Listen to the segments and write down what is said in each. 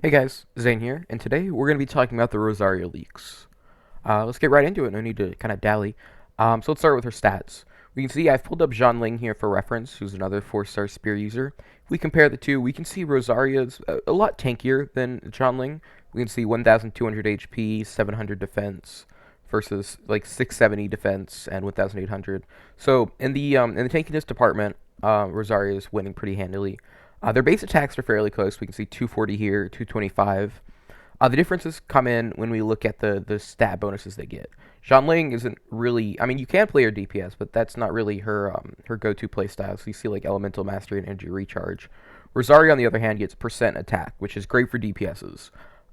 Hey guys, Zane here, and today we're going to be talking about the Rosaria leaks. Let's get right into it, no need to kind of dally. So let's start with her stats. We can see I've pulled up Ling here for reference, who's another 4-star spear user. If we compare the two, we can see Rosaria's a lot tankier than Ling. We can see 1,200 HP, 700 defense, versus like 670 defense and 1,800. So in the tankiness department, Rosaria is winning pretty handily. Their base attacks are fairly close. We can see 240 here, 225. The differences come in when we look at the stat bonuses they get. Ling isn't really. I mean, you can play her DPS, but that's not really her go-to play style. So you see like Elemental Mastery and Energy Recharge. Rosaria, on the other hand, gets percent attack, which is great for DPSs.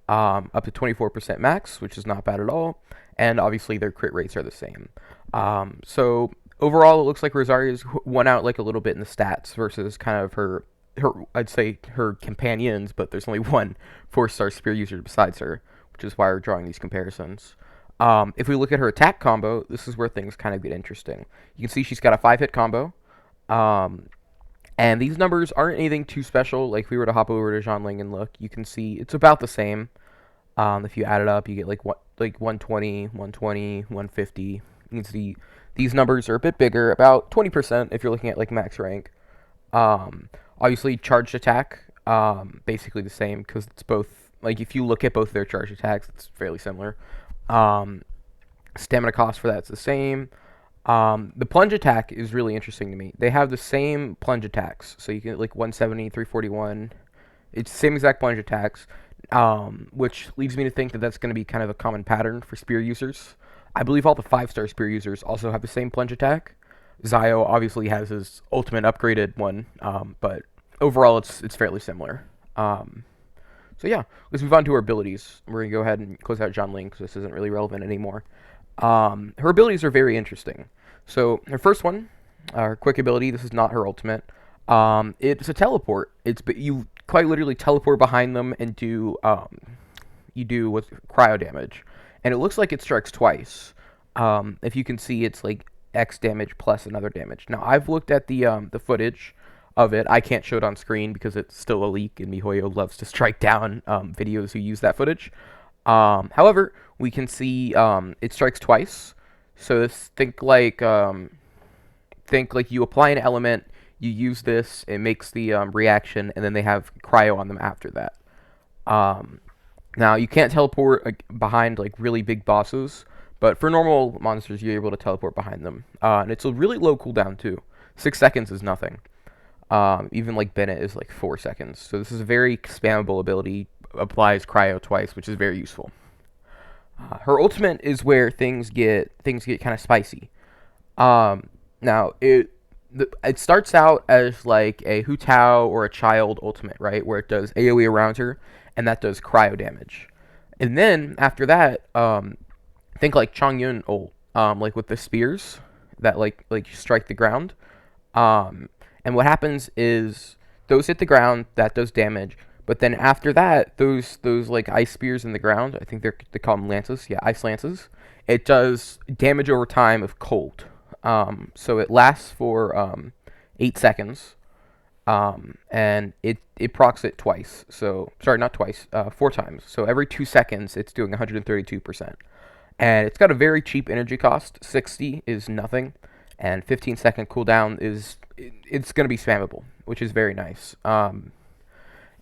Up to 24% max, which is not bad at all. And obviously their crit rates are the same. So overall, it looks like Rosaria's won out like a little bit in the stats versus kind of her I'd say her companions, but there's only one 4-star spear user besides her, which is why we're drawing these comparisons. If we look at her attack combo, this is where things kind of get interesting. You can see she's got a 5-hit combo, and these numbers aren't anything too special. Like if we were to hop over to Ling and look, you can see it's about the same. If you add it up, you get like 120, 120, 150. You can see these numbers are a bit bigger, about 20% if you're looking at like max rank. Obviously, charged attack, basically the same because it's both. Like if you look at both their charged attacks, it's fairly similar. Stamina cost for that's the same. The plunge attack is really interesting to me. They have the same plunge attacks, so you get like 170, 341. It's the same exact plunge attacks, which leads me to think that that's going to be kind of a common pattern for spear users. I believe all the 5-star spear users also have the same plunge attack. Zio obviously has his ultimate upgraded one, but overall it's fairly similar. So yeah, let's move on to her abilities. We're going to go ahead and close out Ling because this isn't really relevant anymore. Her abilities are very interesting. So her first one, her quick ability, this is not her ultimate. It's a teleport. You quite literally teleport behind them and you do with cryo damage. And it looks like it strikes twice. If you can see, it's like X damage plus another damage. Now, I've looked at the footage of it. I can't show it on screen because it's still a leak, and miHoYo loves to strike down videos who use that footage. However, we can see it strikes twice. So think like you apply an element, you use this, it makes the reaction, and then they have cryo on them after that. Now, you can't teleport behind like really big bosses, but for normal monsters, you're able to teleport behind them. And it's a really low cooldown, too. 6 seconds is nothing. Even like Bennett is like 4 seconds. So this is a very spammable ability. Applies cryo twice, which is very useful. Her ultimate is where things get kind of spicy. Now, it starts out as like a Hu Tao or a Child ultimate, right? Where it does AoE around her, and that does cryo damage. And then, after that, think like Chongyun ult, like with the spears that like strike the ground. And what happens is those hit the ground, that does damage. But then after that, those like ice spears in the ground, I think they call them lances. Yeah, ice lances. It does damage over time of cold. So it lasts for 8 seconds. And it procs it twice. So sorry, not twice, 4 times. So every 2 seconds, it's doing 132%. And it's got a very cheap energy cost. 60 is nothing, and 15-second cooldown it's going to be spammable, which is very nice.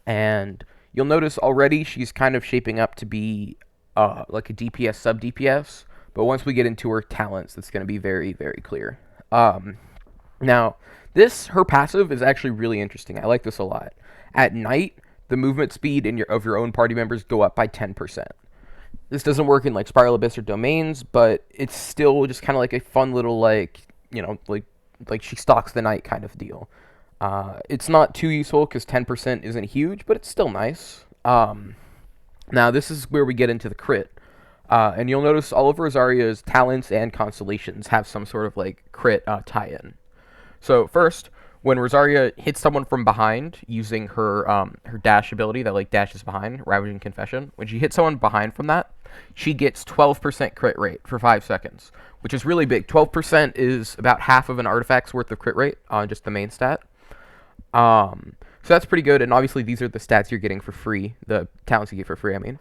And you'll notice already she's kind of shaping up to be like a DPS sub DPS. But once we get into her talents, it's going to be very, very clear. Now, her passive is actually really interesting. I like this a lot. At night, the movement speed of your own party members go up by 10%. This doesn't work in like Spiral Abyss or Domains, but it's still just kind of like a fun little like she stalks the night kind of deal. It's not too useful because 10% isn't huge, but it's still nice. Now this is where we get into the crit. And you'll notice all of Rosaria's talents and constellations have some sort of like crit tie-in. So first, when Rosaria hits someone from behind using her dash ability that like dashes behind, Ravaging Confession, when she hits someone behind from that, she gets 12% crit rate for 5 seconds, which is really big. 12% is about half of an artifact's worth of crit rate on just the main stat. So that's pretty good, and obviously these are the stats you're getting for free, the talents you get for free, I mean.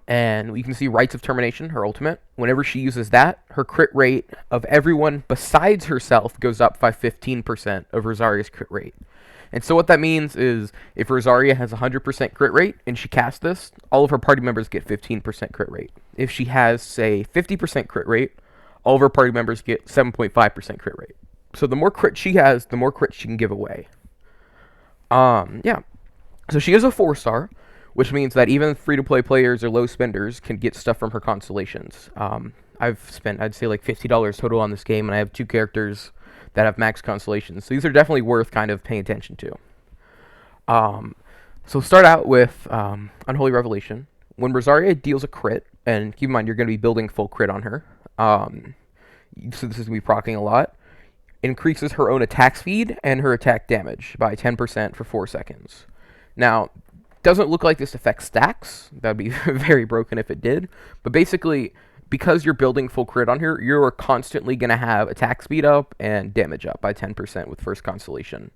And you can see Rites of Termination, her ultimate. Whenever she uses that, her crit rate of everyone besides herself goes up by 15% of Rosaria's crit rate. And so what that means is if Rosaria has 100% crit rate and she casts this, all of her party members get 15% crit rate. If she has, say, 50% crit rate, all of her party members get 7.5% crit rate. So the more crit she has, the more crit she can give away. Yeah. So she is a 4-star, which means that even free-to-play players or low spenders can get stuff from her constellations. I've spent, I'd say, like $50 total on this game, and I have 2 characters that have max constellations. So these are definitely worth kind of paying attention to. So start out with Unholy Revelation. When Rosaria deals a crit, and keep in mind you're going to be building full crit on her, so this is going to be proccing a lot, increases her own attack speed and her attack damage by 10% for 4 seconds. Now, doesn't look like this affects stacks. That would be very broken if it did. But basically, because you're building full crit on her, you're constantly going to have attack speed up and damage up by 10% with first constellation.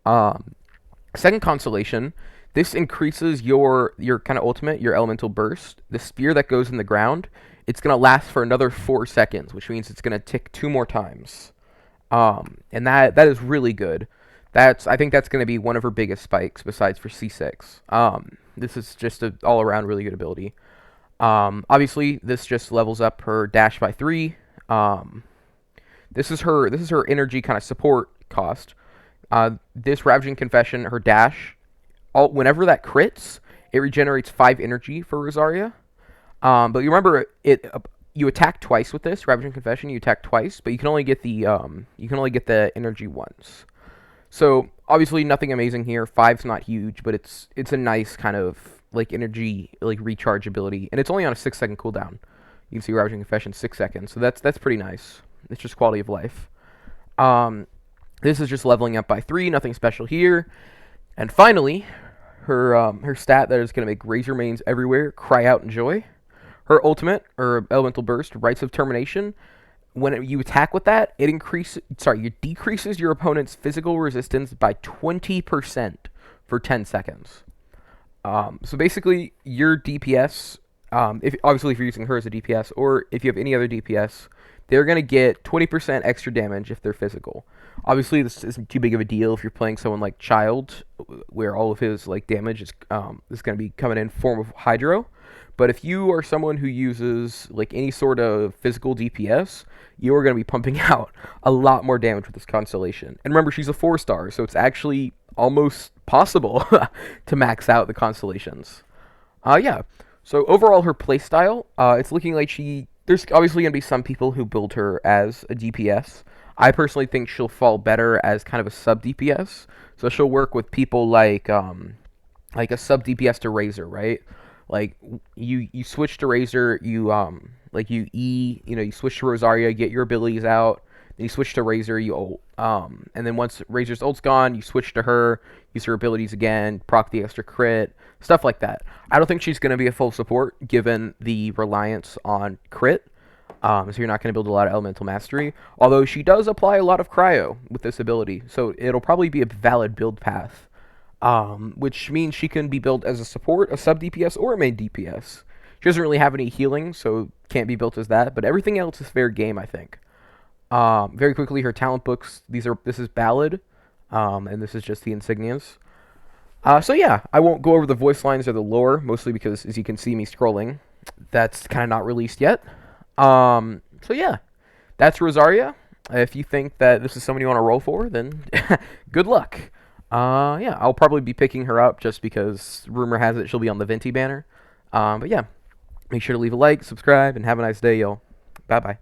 Second constellation, this increases your kind of ultimate, your elemental burst. The spear that goes in the ground, it's going to last for another 4 seconds, which means it's going to tick 2 more times. And that is really good. I think that's going to be one of her biggest spikes besides for C6. This is just an all-around really good ability. Obviously, this just levels up her dash by 3. This is her energy kind of support cost. This Ravaging Confession, her dash, whenever that crits, it regenerates 5 energy for Rosaria. But you remember you attack twice with this Ravaging Confession. You attack twice, but you can only get the energy once. So obviously nothing amazing here. 5's not huge, but it's a nice kind of like energy like recharge ability, and it's only on a 6-second cooldown. You can see Ravaging Confession 6 seconds, so that's pretty nice. It's just quality of life. This is just leveling up by 3. Nothing special here. And finally, her stat that is going to make Razor Mains everywhere cry out in joy. Her ultimate, or elemental burst, Rites of Termination. When you attack with that, it decreases your opponent's physical resistance by 20% for 10 seconds. So basically, your DPS, if you're using her as a DPS, or if you have any other DPS, they're going to get 20% extra damage if they're physical. Obviously, this isn't too big of a deal if you're playing someone like Child, where all of his like damage is going to be coming in form of Hydro. But if you are someone who uses like any sort of physical DPS, you are going to be pumping out a lot more damage with this constellation. And remember, she's a 4-star, so it's actually almost possible to max out the constellations. Yeah. So overall, her playstyle, it's looking like there's obviously going to be some people who build her as a DPS. I personally think she'll fall better as kind of a sub DPS. So she'll work with people like a sub DPS to Razor, right? Like you switch to Razor, you switch to Rosaria, get your abilities out, then you switch to Razor, you ult. And then once Razor's ult's gone, you switch to her, use her abilities again, proc the extra crit, stuff like that. I don't think she's going to be a full support given the reliance on crit. So you're not going to build a lot of elemental mastery. Although she does apply a lot of cryo with this ability, so it'll probably be a valid build path. Which means she can be built as a support, a sub DPS, or a main DPS. She doesn't really have any healing, so can't be built as that. But everything else is fair game, I think. Very quickly, her talent books. This is Ballad, and this is just the insignias. So yeah, I won't go over the voice lines or the lore, mostly because, as you can see me scrolling, that's kind of not released yet. So yeah, that's Rosaria. If you think that this is someone you want to roll for, then good luck. Yeah, I'll probably be picking her up just because rumor has it she'll be on the Venti banner. But yeah, make sure to leave a like, subscribe, and have a nice day, y'all. Bye-bye.